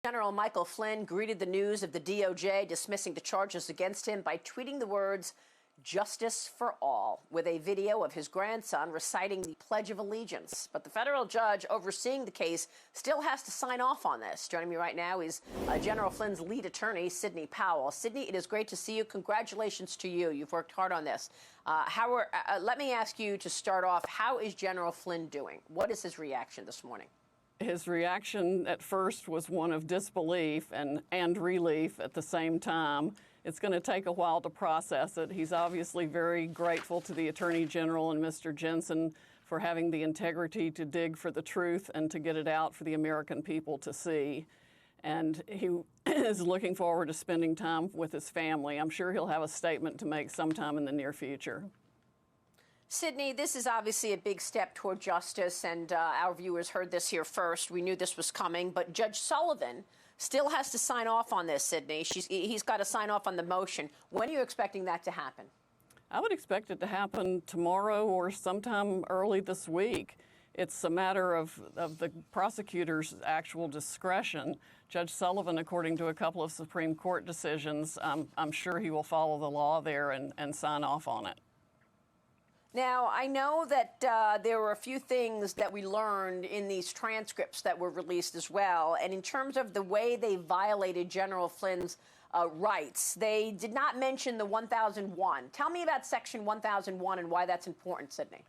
General Michael Flynn greeted the news of the DOJ dismissing the charges against him by tweeting the words, "Justice for all," with a video of his grandson reciting the Pledge of Allegiance. But the federal judge overseeing the case still has to sign off on this. Joining me right now is General Flynn's lead attorney, Sidney Powell. Sidney, it is great to see you. Congratulations to you. You've worked hard on this. Let me ask you to start off, how is General Flynn doing? What is his reaction this morning? His reaction at first was one of disbelief and relief at the same time. It's going to take a while to process it. He's obviously very grateful to the Attorney General and Mr. Jensen for having the integrity to dig for the truth and to get it out for the American people to see. And he is looking forward to spending time with his family. I'm sure he'll have a statement to make sometime in the near future. Sidney, this is obviously a big step toward justice, and our viewers heard this here first. We knew this was coming, but Judge Sullivan still has to sign off on this, Sidney. He's got to sign off on the motion. When are you expecting that to happen? I would expect it to happen tomorrow or sometime early this week. It's a matter of the prosecutor's actual discretion. Judge Sullivan, according to a couple of Supreme Court decisions, I'm sure he will follow the law there and sign off on it. Now, I know that there were a few things that we learned in these transcripts that were released as well. And in terms of the way they violated General Flynn's rights, they did not mention the 1001. Tell me about Section 1001 and why that's important, Sidney.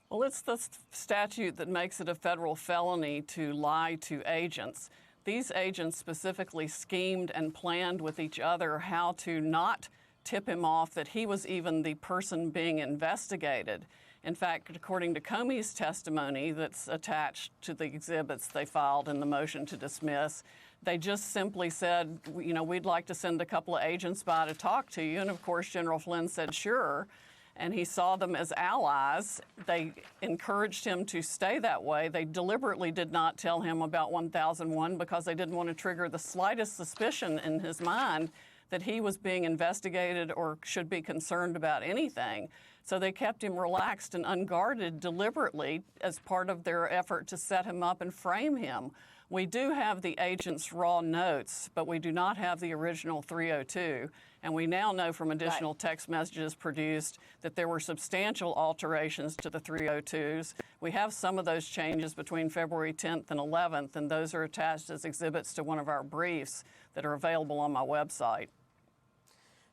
Well, it's the statute that makes it a federal felony to lie to agents. These agents specifically schemed and planned with each other how to not tip him off that he was even the person being investigated. In fact, according to Comey's testimony that's attached to the exhibits they filed in the motion to dismiss, they just simply said, you know, we'd like to send a couple of agents by to talk to you. And of course, General Flynn said, sure. And he saw them as allies. They encouraged him to stay that way. They deliberately did not tell him about 1001 because they didn't want to trigger the slightest suspicion in his mind that he was being investigated or should be concerned about anything. So they kept him relaxed and unguarded deliberately as part of their effort to set him up and frame him. We do have the agent's raw notes, but we do not have the original 302. And we now know from additional text messages produced that there were substantial alterations to the 302s. We have some of those changes between February 10th and 11th, and those are attached as exhibits to one of our briefs that are available on my website.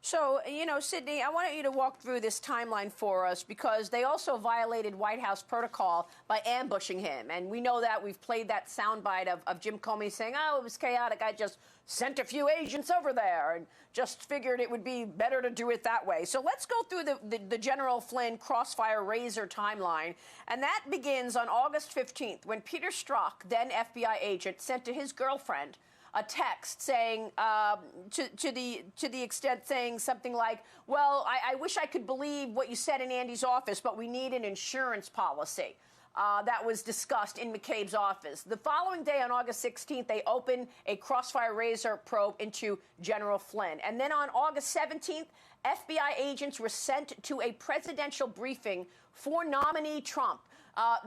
So, you know, Sidney, I want you to walk through this timeline for us because they also violated White House protocol by ambushing him. And we know that. We've played that soundbite of Jim Comey saying, oh, it was chaotic. I just sent a few agents over there and just figured it would be better to do it that way. So let's go through the General Flynn crossfire razor timeline. And that begins on August 15th when Peter Strzok, then FBI agent, sent to his girlfriend a text saying, to the extent saying something like, well, I wish I could believe what you said in Andy's office, but we need an insurance policy. That was discussed in McCabe's office. The following day, on August 16th, they opened a crossfire razor probe into General Flynn. And then on August 17th, FBI agents were sent to a presidential briefing for nominee Trump.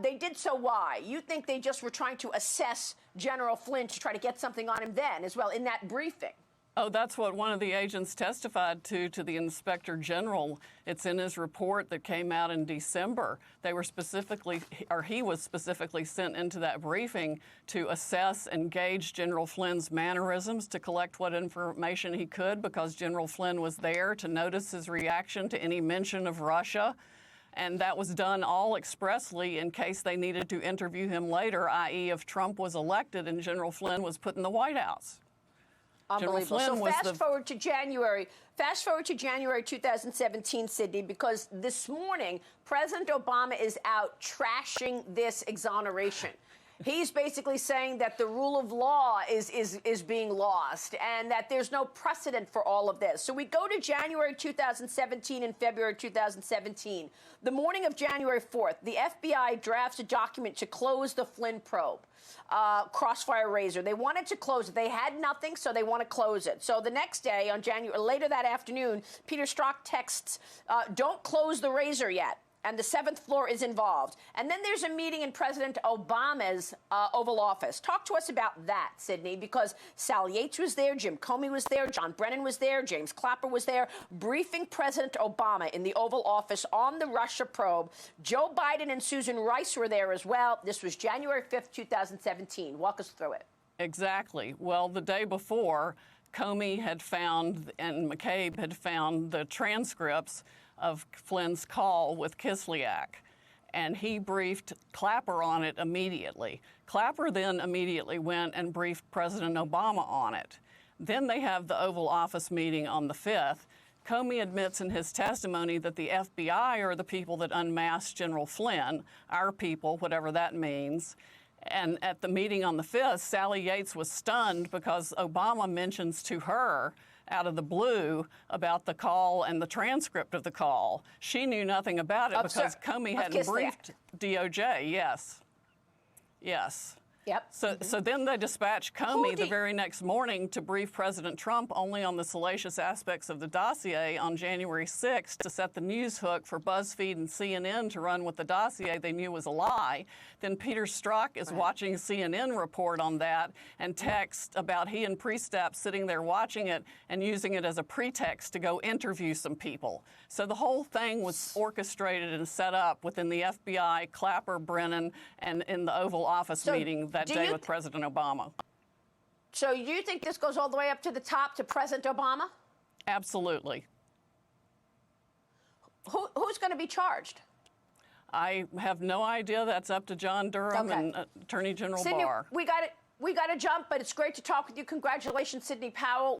They did so why? You think they just were trying to assess General Flynn to try to get something on him then as well in that briefing? Oh, that's what one of the agents testified to the Inspector General. It's in his report that came out in December. They were specifically, or he was specifically sent into that briefing to assess and gauge General Flynn's mannerisms, to collect what information he could, because General Flynn was there to notice his reaction to any mention of Russia. And that was done all expressly in case they needed to interview him later, i.e. if Trump was elected and General Flynn was put in the White House. Unbelievable. So fast forward to January 2017, Sidney, because this morning, President Obama is out trashing this exoneration. He's basically saying that the rule of law is being lost and that there's no precedent for all of this. So we go to January 2017 and February 2017. The morning of January 4th, the FBI drafts a document to close the Flynn probe, crossfire razor. They wanted to close it. They had nothing, so they want to close it. So the next day, on later that afternoon, Peter Strzok texts, don't close the razor yet. and the seventh floor is involved. And then there's a meeting in President Obama's Oval Office. Talk to us about that, Sydney, because Sally Yates was there, Jim Comey was there, John Brennan was there, James Clapper was there, briefing President Obama in the Oval Office on the Russia probe. Joe Biden and Susan Rice were there as well. This was January 5th, 2017. Walk us through it. Exactly. Well, the day before, Comey had found and McCabe had found the transcripts of Flynn's call with Kislyak, and he briefed Clapper on it immediately. Clapper then immediately went and briefed President Obama on it. Then they have the Oval Office meeting on the 5th. Comey admits in his testimony that the FBI are the people that unmasked General Flynn, our people, whatever that means. And at the meeting on the 5th, Sally Yates was stunned because Obama mentions to her out of the blue about the call and the transcript of the call. She knew nothing about it because Comey hadn't briefed DOJ. Yes. Yes. Yep. So then they dispatched Comey the very next morning to brief President Trump only on the salacious aspects of the dossier on January 6th to set the news hook for BuzzFeed and CNN to run with the dossier they knew was a lie. Then Peter Strzok is watching CNN report on that and text about he and Priestap sitting there watching it and using it as a pretext to go interview some people. So the whole thing was orchestrated and set up within the FBI, Clapper, Brennan, and in the Oval Office meeting that day with President Obama. So you think this goes all the way up to the top to President Obama? Absolutely. Who's going to be charged? I have no idea. That's up to John Durham and Attorney General Sydney, Barr. We got to jump, but it's great to talk with you. Congratulations, Sidney Powell.